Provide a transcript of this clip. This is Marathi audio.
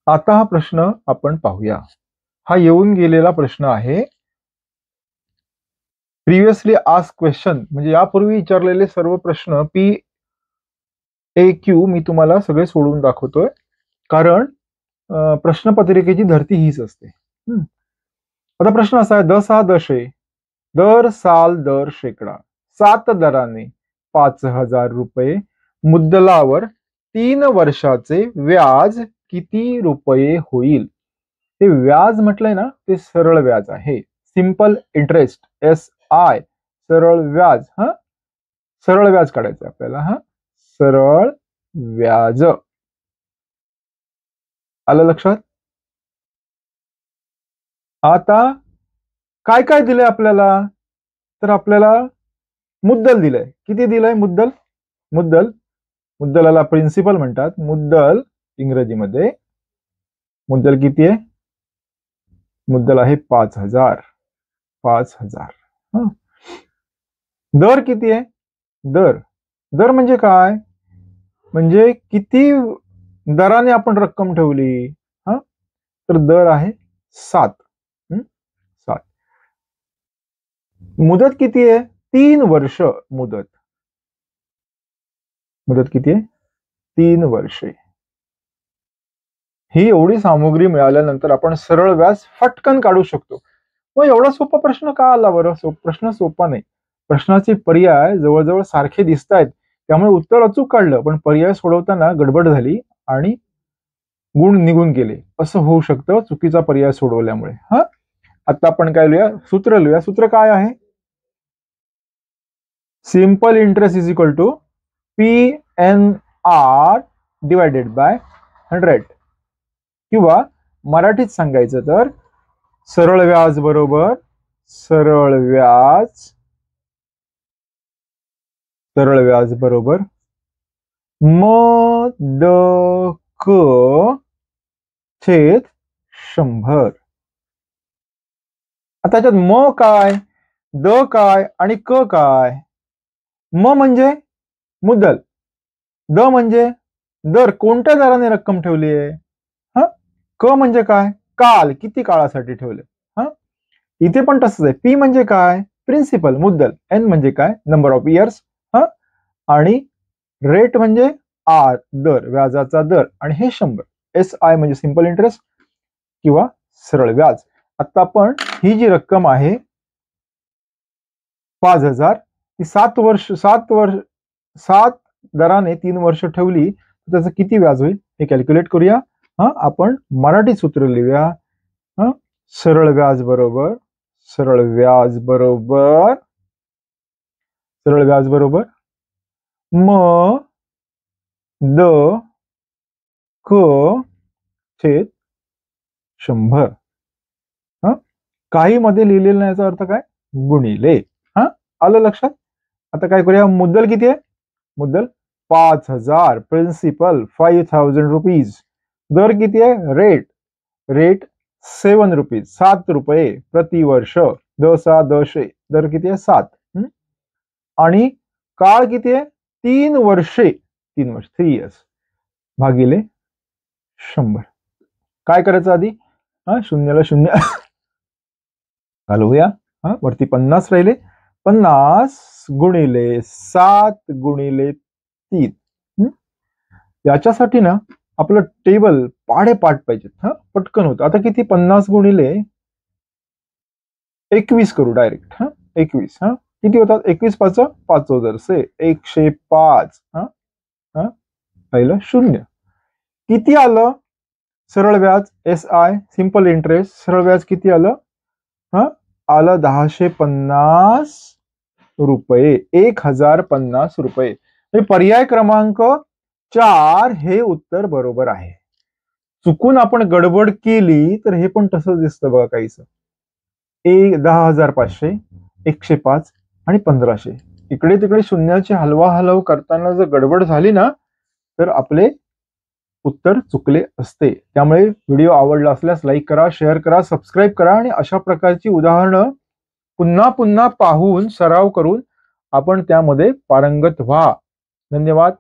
आता हा प्रश्न आपण पाहूया. हा येऊन गेलेला प्रश्न आहे. प्रिव्हियसली आस्क क्वेश्चन म्हणजे यापूर्वी विचारलेले सर्व प्रश्न PAQ मी तुम्हाला सगळे सोडवून दाखवतोय, कारण प्रश्नपत्रिकेची धरती हीच असते. आता प्रश्न असा आहे, दस हा दशे, दर साल दर शेकडा, 7 दराने 5,000 रुपये, मुद्दलावर 3 वर्षाचे व्याज किती रुपये होईल? हे व्याज म्हटलंय ना, ते सरळ व्याज आहे. सिंपल इंटरेस्ट, SI, सरळ व्याज. सरळ व्याज काढायचं आपल्याला. सरळ व्याज आलं लक्षात? आता काय काय दिलंय आपल्याला? तर आपल्याला मुद्दल दिलंय. किती दिलंय मुद्दल? मुद्दलाला प्रिन्सिपल म्हणतात. मुद्दल इंग्रजीमध्ये मुद्दल किती आहे? मुद्दल आहे 5,000. दर किती आहे? दर म्हणजे काय? म्हणजे किती दराने आपण रक्कम ठेवली. तर दर आहे 7. मुदत किती आहे? 3 वर्ष मुदत किती आहे? 3 वर्षे. ही एवढी सामुग्री मिळाल्यानंतर आपण सरळ व्याज फटकन काढू शकतो. मग एवढा सोपा प्रश्न का आला बरं? प्रश्न सोपा नाही. प्रश्नाचे पर्याय जवळजवळ सारखे दिसत आहेत, त्यामुळे उत्तर अचूक काढलं, पण पर्याय सोडवताना गडबड झाली आणि गुण निघून गेले. असं होऊ शकतं चुकीचा पर्याय सोडवल्यामुळे. आता आपण काय लिहूया? सूत्र लिहूया. सूत्र काय आहे? Simple interest is equal to PNR divided by 100, किंवा मराठीत सांगायचं तर सरळ व्याज बरोबर मोदक छेद 100. आता त्याच्यात म काय, द काय आणि क काय? म म्हणजे मुद्दल, द म्हणजे दर, कोणत्या दराने रक्कम ठेवली आहे. क म्हणजे काय? काल, किती काळासाठी ठेवले. इथे पण तसंच आहे. पी म्हणजे काय? प्रिन्सिपल, मुद्दल. एन म्हणजे काय? Number of years. आणि रेट म्हणजे आर, दर, व्याजाचा दर, आणि हे 100. SI म्हणजे सिंपल इंटरेस्ट किंवा सरळ व्याज. आता आपण ही जी रक्कम आहे 5,000, ती 7 दराने 3 वर्ष ठेवली, त्याचं किती व्याज होईल हे कॅल्क्युलेट करूया. आपण मराठी सूत्र लिहूया. सरळ व्याज बरोबर म द क छेद 100. काही मध्ये लिहिलेलं नाही याचा अर्थ काय? गुणिले. आलं लक्षात? आता काय करूया? मुद्दल किती आहे? मुद्दल 5,000, प्रिन्सिपल 5,000 रुपीज. दर किती आहे? रेट 7 रुपीज, 7 रुपये प्रति वर्ष. दशे, दर किती आहे? 7. आणि काळ किती आहे? 3 वर्षे, 3 इयर्स, भागिले 100. काय करायचं आधी? शून्याला शून्य घालूया. वरती 50 राहिले. 50 गुणिले 7 गुणिले 3. याच्यासाठी ना आपलं टेबल पाढेपाठ पाहिजे. पटकन होतं. आता किती? 50 गुणिले 21 करू डायरेक्ट. 21. किती होतात? 21 5 5,000 105. पहिलं 0. किती आलं सरळ व्याज? SI, सिंपल इंटरेस्ट, सरळ व्याज किती आलं? आलं 1050 रुपये. 1050 रुपये. पर्याय क्रमांक 4 हे उत्तर बरोबर आहे. चुकून आपण गडबड केली तर हे पण तसंच दिसतं बघा काहीच. 10,500, 105 आणि 1500. इकडे तिकडे शून्याची हलवाहलव करताना जर गडबड झाली ना, तर आपले उत्तर चुकले असते. त्यामुळे व्हिडिओ आवडला असल्यास लाईक करा, शेअर करा, सबस्क्राईब करा, आणि अशा प्रकारची उदाहरणं पुन्हा पुन्हा पाहून सराव करून आपण त्यामध्ये पारंगत व्हा. धन्यवाद.